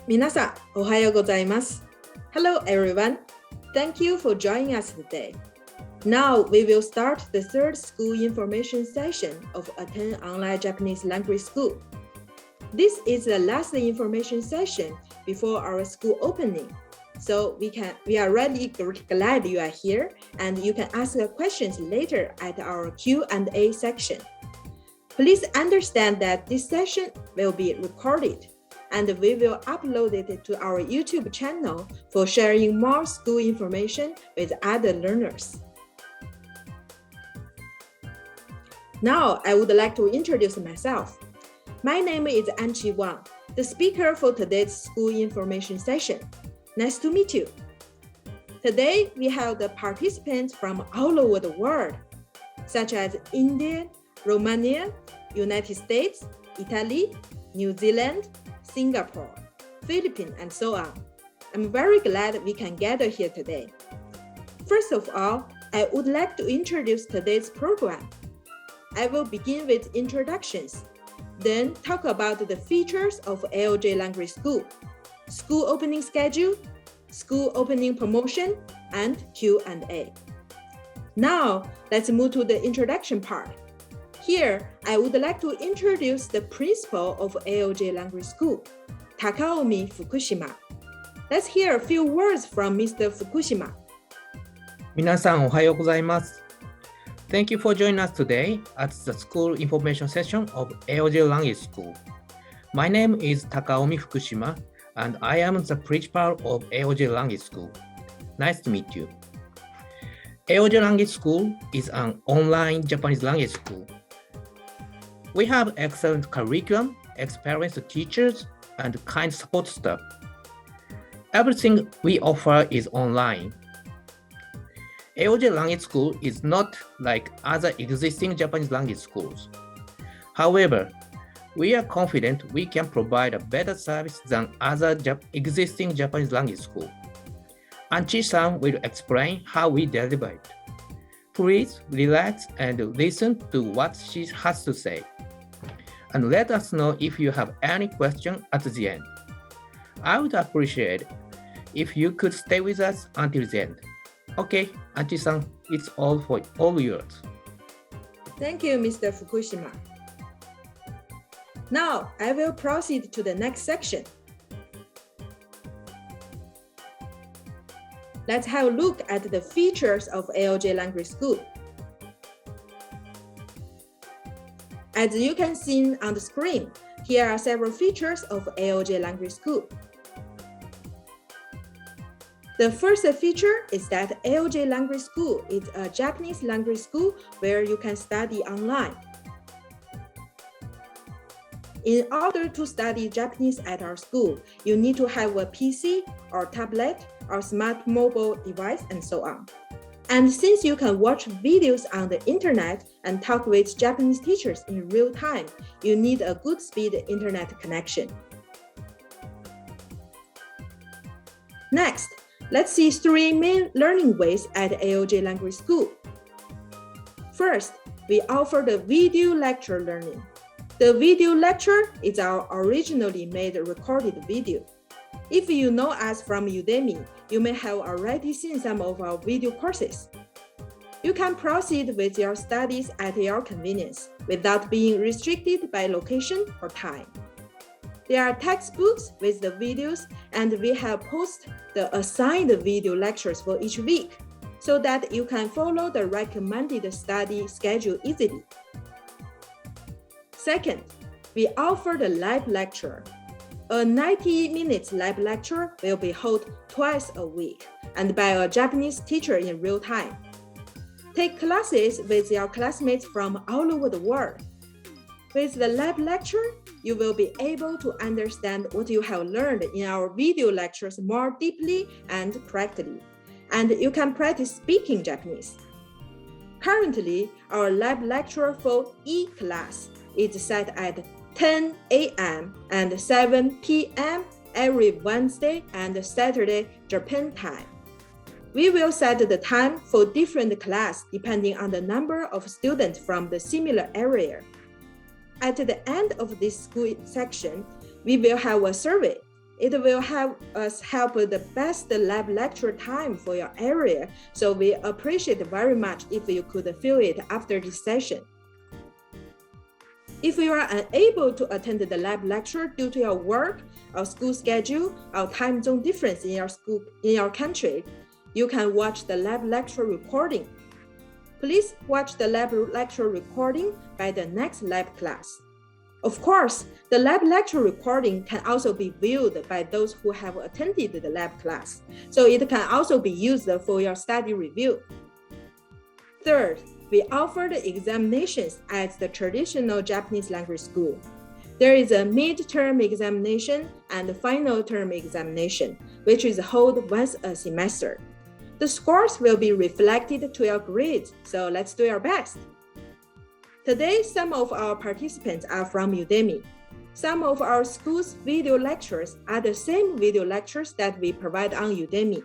皆さん、おはようございます。Hello everyone. Thank you for joining us today. Now we will start the third school information session of Attain Online Japanese Language School. This is the last information session before our school opening. So we are really glad you are here and you can ask questions later at our Q&A section. Please understand that this session will be recorded and we will upload it to our YouTube channel for sharing more school information with other learners. Now, I would like to introduce myself. My name is Anchi Wang, the speaker for today's school information session. Nice to meet you. Today, we have the participants from all over the world, such as India, Romania, United States, Italy, New Zealand, Singapore, Philippines, and so on. I'm very glad we can gather here today. First of all, I would like to introduce today's program. I will begin with introductions, then talk about the features of AOJ Language School, school opening schedule, school opening promotion, and Q&A. Now, let's move to the introduction part. Here, I would like to introduce the principal of AOJ Language School, Takaomi Fukushima. Let's hear a few words from Mr. Fukushima. 皆さんおはようございます。Thank you for joining us today at the school information session of AOJ Language School. My name is Takaomi Fukushima, and I am the principal of AOJ Language School. Nice to meet you. AOJ Language School is an online Japanese language school. We have excellent curriculum, experienced teachers, and kind support staff. Everything we offer is online. AOJ Language School is not like other existing Japanese language schools. However, we are confident we can provide a better service than other existing Japanese language schools. Anchi-san will explain how we deliver it. Please relax and listen to what she has to say. And let us know if you have any question at the end. I would appreciate if you could stay with us until the end. Okay, Anchi-san, it's all yours. Thank you, Mr. Fukushima. Now, I will proceed to the next section. Let's have a look at the features of AOJ Language School. As you can see on the screen, here are several features of AOJ Language School. The first feature is that AOJ Language School is a Japanese language school where you can study online. In order to study Japanese at our school, you need to have a PC or tablet or smart mobile device and so on. And since you can watch videos on the internet and talk with Japanese teachers in real time, you need a good speed internet connection. Next, let's see three main learning ways at AOJ Language School. First, we offer the video lecture learning. The video lecture is our originally made recorded video. If you know us from Udemy, you may have already seen some of our video courses. You can proceed with your studies at your convenience without being restricted by location or time. There are textbooks with the videos, and we have posted the assigned video lectures for each week so that you can follow the recommended study schedule easily. Second, we offer the live lecture. A 90-minute live lecture will be held twice a week and by a Japanese teacher in real time. Take classes with your classmates from all over the world. With the live lecture, you will be able to understand what you have learned in our video lectures more deeply and correctly, and you can practice speaking Japanese. Currently, our live lecture for E-class is set at 10 a.m. and 7 p.m. every Wednesday and Saturday Japan time. We will set the time for different class depending on the number of students from the similar area. At the end of this school section, we will have a survey. It will help us help the best lab lecture time for your area, so we appreciate very much if you could fill it after this session. If you are unable to attend the lab lecture due to your work, or school schedule, or time zone difference in your country, you can watch the lab lecture recording. Please watch the lab lecture recording by the next lab class. Of course, the lab lecture recording can also be viewed by those who have attended the lab class, so it can also be used for your study review. Third, we offer the examinations at the traditional Japanese language school. There is a mid-term examination and a final term examination, which is held once a semester. The scores will be reflected to your grades, so let's do our best. Today, some of our participants are from Udemy. Some of our school's video lectures are the same video lectures that we provide on Udemy.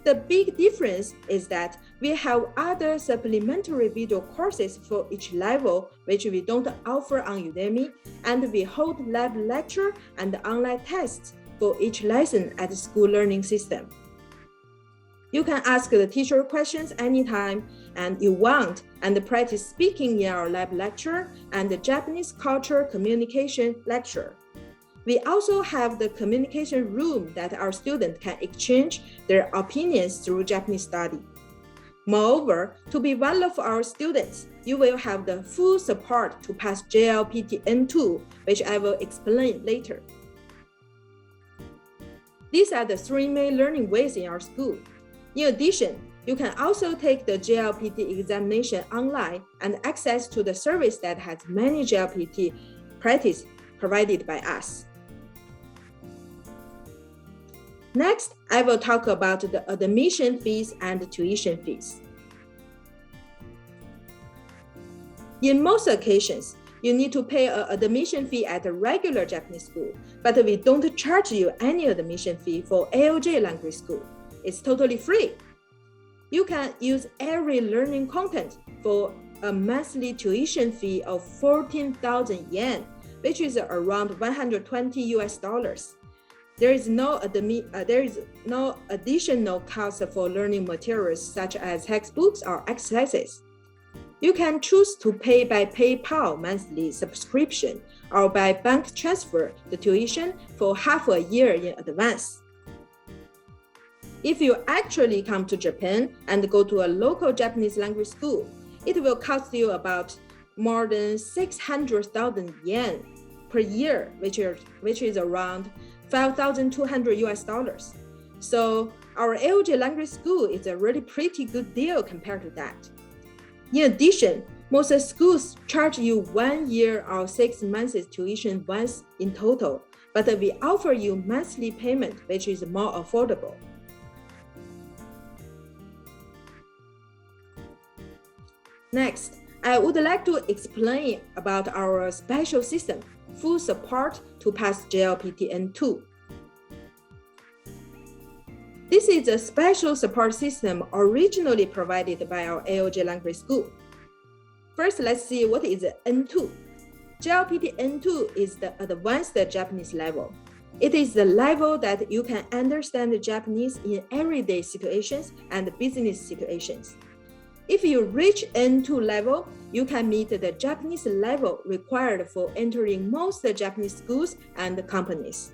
The big difference is that we have other supplementary video courses for each level, which we don't offer on Udemy, and we hold lab lecture and online tests for each lesson at the school learning system. You can ask the teacher questions anytime and you want and practice speaking in our lab lecture and the Japanese culture communication lecture. We also have the communication room that our students can exchange their opinions through Japanese study. Moreover, to be one of our students, you will have the full support to pass JLPT N2, which I will explain later. These are the three main learning ways in our school. In addition, you can also take the JLPT examination online and access to the service that has many JLPT practice provided by us. Next, I will talk about the admission fees and tuition fees. In most occasions, you need to pay an admission fee at a regular Japanese school, but we don't charge you any admission fee for AOJ language school. It's totally free. You can use every learning content for a monthly tuition fee of 14,000 yen, which is around $120. There is no additional cost for learning materials such as textbooks or exercises. You can choose to pay by PayPal monthly subscription or by bank transfer the tuition for half a year in advance. If you actually come to Japan and go to a local Japanese language school, it will cost you about more than 600,000 yen per year, which is around $5,200. So our AOJ language school is a really pretty good deal compared to that. In addition, most schools charge you 1 year or 6 months tuition once in total, but we offer you monthly payment, which is more affordable. Next, I would like to explain about our special system, full support to pass JLPT N2. This is a special support system originally provided by our AOJ language school. First, let's see what is N2. JLPT N2 is the advanced Japanese level. It is the level that you can understand Japanese in everyday situations and business situations. If you reach N2 level, you can meet the Japanese level required for entering most Japanese schools and companies.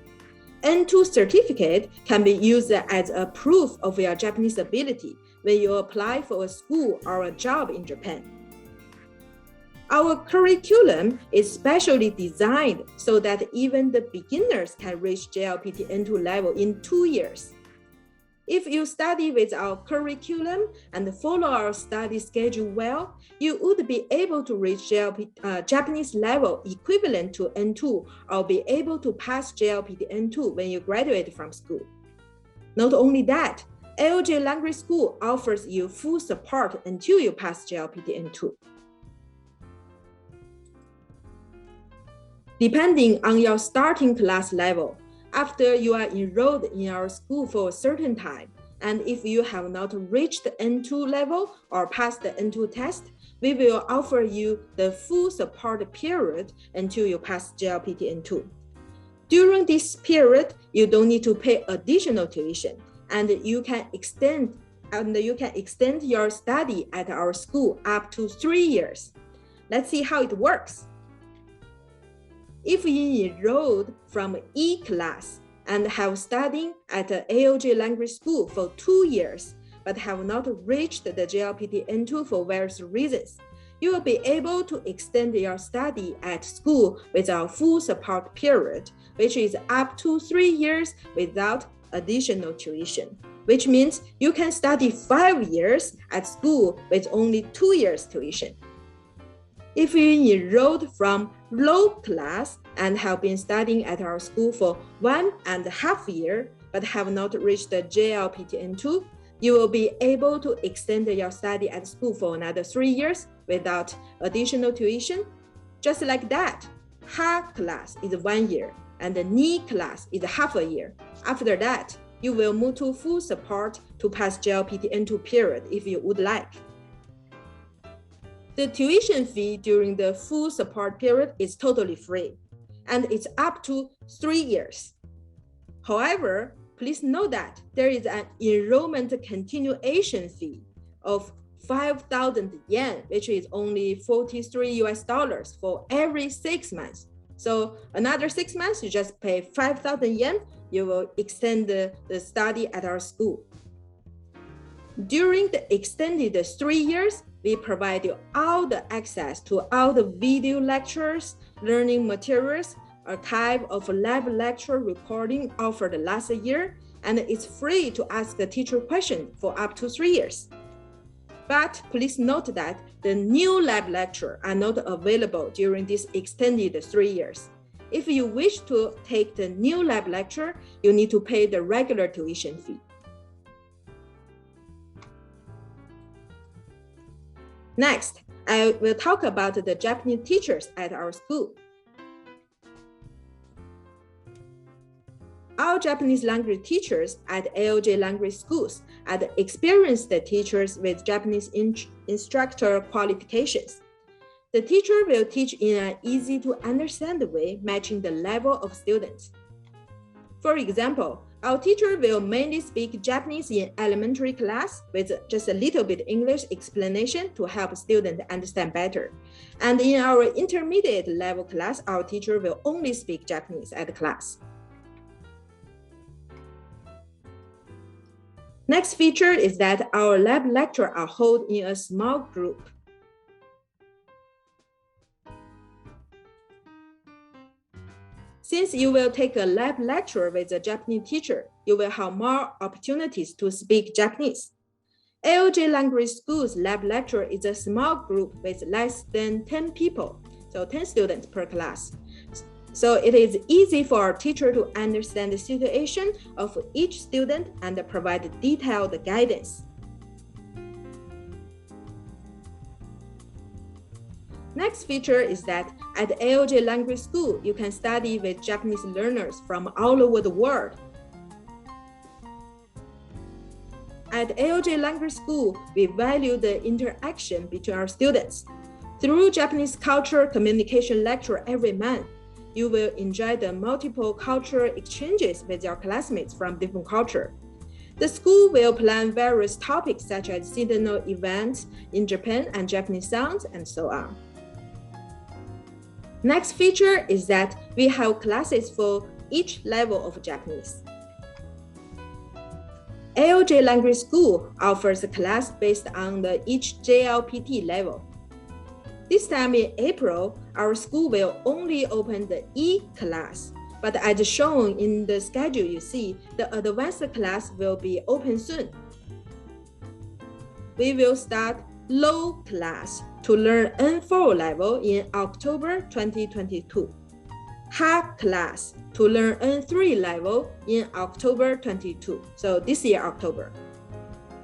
N2 certificate can be used as a proof of your Japanese ability when you apply for a school or a job in Japan. Our curriculum is specially designed so that even the beginners can reach JLPT N2 level in 2 years. If you study with our curriculum and follow our study schedule well, you would be able to reach Japanese level equivalent to N2 or be able to pass JLPT N2 when you graduate from school. Not only that, AOJ language school offers you full support until you pass JLPT N2. Depending on your starting class level, after you are enrolled in our school for a certain time, and if you have not reached the N2 level or passed the N2 test, we will offer you the full support period until you pass JLPT N2. During this period, you don't need to pay additional tuition, and you can extend your study at our school up to 3 years. Let's see how it works. If you enrolled from E class and have studied at the AOJ language school for 2 years, but have not reached the JLPT N2 for various reasons, you will be able to extend your study at school with our full support period, which is up to 3 years without additional tuition, which means you can study 5 years at school with only 2 years tuition. If you enrolled from low class and have been studying at our school for 1.5 years, but have not reached the JLPT N2, you will be able to extend your study at school for another 3 years without additional tuition. Just like that, Ha class is 1 year and the Ni class is half a year. After that, you will move to full support to pass JLPT N2 period if you would like. The tuition fee during the full support period is totally free, and it's up to 3 years. However, please note that there is an enrollment continuation fee of 5,000 yen, which is only $43 for every 6 months. So another 6 months, you just pay 5,000 yen, you will extend the study at our school. During the extended 3 years, we provide you all the access to all the video lectures, learning materials, archive of live lecture recording offered last year, and it's free to ask the teacher question for up to 3 years. But please note that the new lab lecture are not available during this extended 3 years. If you wish to take the new lab lecture, you need to pay the regular tuition fee. Next, I will talk about the Japanese teachers at our school. Our Japanese language teachers at AOJ language schools are the experienced teachers with Japanese instructor qualifications. The teacher will teach in an easy-to-understand way, matching the level of students. For example, our teacher will mainly speak Japanese in elementary class with just a little bit English explanation to help students understand better. And in our intermediate level class, our teacher will only speak Japanese at class. Next feature is that our lab lecture are held in a small group. Since you will take a lab lecture with a Japanese teacher, you will have more opportunities to speak Japanese. AOJ language school's lab lecture is a small group with less than 10 people, so 10 students per class. So it is easy for our teacher to understand the situation of each student and provide detailed guidance. Next feature is that at AOJ language school, you can study with Japanese learners from all over the world. At AOJ language school, we value the interaction between our students. Through Japanese culture communication lecture every month, you will enjoy the multiple cultural exchanges with your classmates from different cultures. The school will plan various topics such as seasonal events in Japan and Japanese sounds and so on. Next feature is that we have classes for each level of Japanese. AOJ language school offers a class based on each JLPT level. This time in April, our school will only open the E class, but as shown in the schedule you see, the advanced class will be open soon. We will start low class to learn N4 level in October 2022. Ha class to learn N3 level in October 22, so this year October.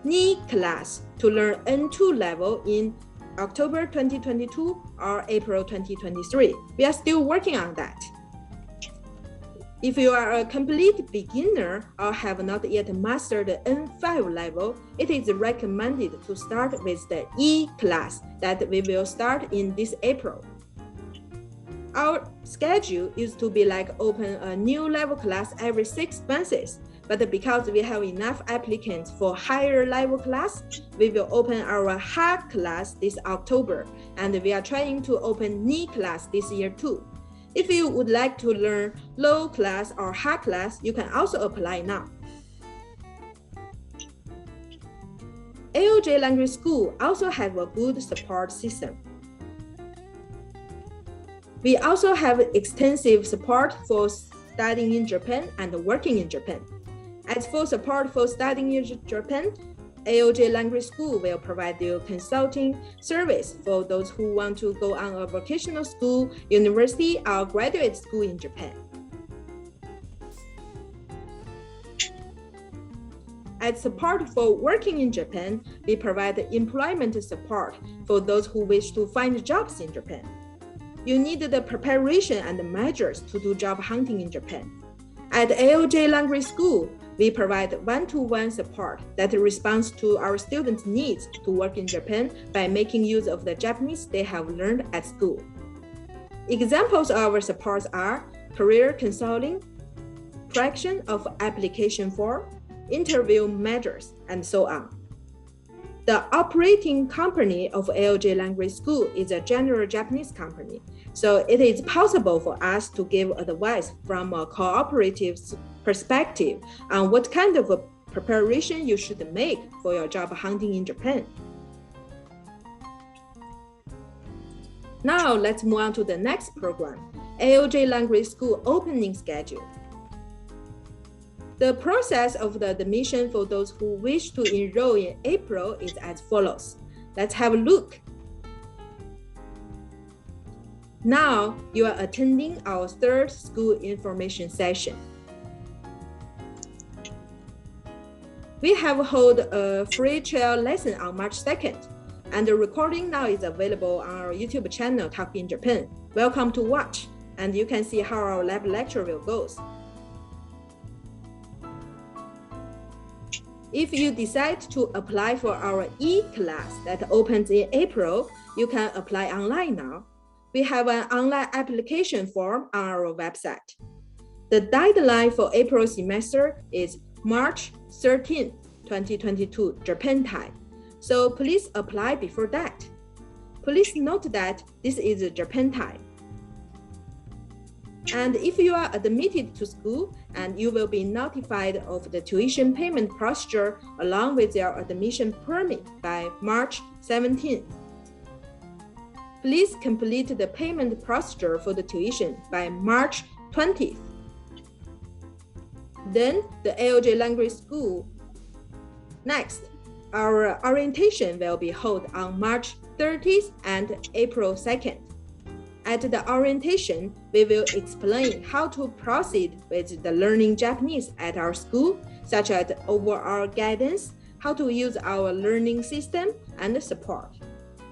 Ni class to learn N2 level in October 2022 or April 2023. We are still working on that. If you are a complete beginner or have not yet mastered the N5 level, it is recommended to start with the E class that we will start in this April. Our schedule used to be like open a new level class every 6 months, but because we have enough applicants for higher level class, we will open our hard class this October, and we are trying to open knee class this year too. If you would like to learn low class or hard class, you can also apply now. AOJ Language School also have a good support system. We also have extensive support for studying in Japan and working in Japan. As for support for studying in Japan, AOJ Language School will provide you consulting service for those who want to go on a vocational school, university, or graduate school in Japan. As support for working in Japan, we provide employment support for those who wish to find jobs in Japan. You need the preparation and measures to do job hunting in Japan. At AOJ Language School, we provide one-to-one support that responds to our students' needs to work in Japan by making use of the Japanese they have learned at school. Examples of our supports are career consulting, correction of application form, interview measures, and so on. The operating company of AOJ Language School is a general Japanese company, so it is possible for us to give advice from a cooperative perspective on what kind of a preparation you should make for your job hunting in Japan. Now let's move on to the next program, AOJ Language School opening schedule. The process of the admission for those who wish to enroll in April is as follows. Let's have a look. Now you are attending our third school information session. We have held a free trial lesson on March 2nd, and the recording now is available on our YouTube channel, Talk in Japan. Welcome to watch, and you can see how our lab lecture will go. If you decide to apply for our e-class that opens in April, you can apply online now. We have an online application form on our website. The deadline for April semester is March 13, 2022, Japan time. So please apply before that. Please note that this is Japan time. And if you are admitted to school, and you will be notified of the tuition payment procedure along with your admission permit by March 17th. Please complete the payment procedure for the tuition by March 20th. Then the AOJ Language School. Next, our orientation will be held on March 30th and April 2nd. At the orientation, we will explain how to proceed with the learning Japanese at our school, such as overall guidance, how to use our learning system, and support.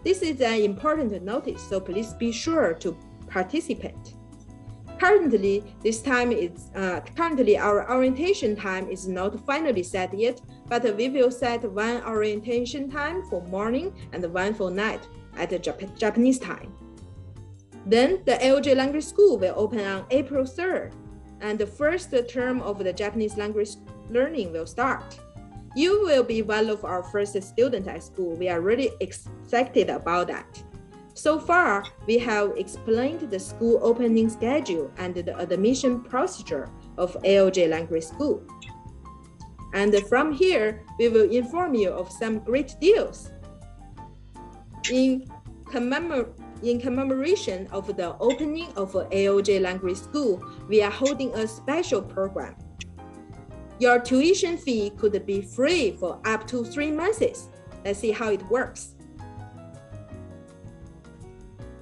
This is an important notice, so please be sure to participate. Currently, our orientation time is not finally set yet, but we will set one orientation time for morning and one for night at the Japanese time. Then the AOJ Language School will open on April 3rd, and the first term of the Japanese language learning will start. You will be one of our first students at school. We are really excited about that. So far, we have explained the school opening schedule and the admission procedure of AOJ Language School. And from here, we will inform you of some great deals. In commemoration of the opening of AOJ Language School, we are holding a special program. Your tuition fee could be free for up to 3 months. Let's see how it works.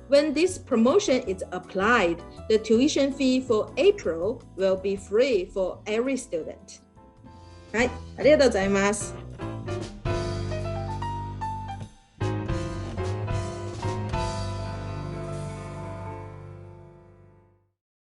When this promotion is applied, the tuition fee for April will be free for every student. はい、ありがとうございます。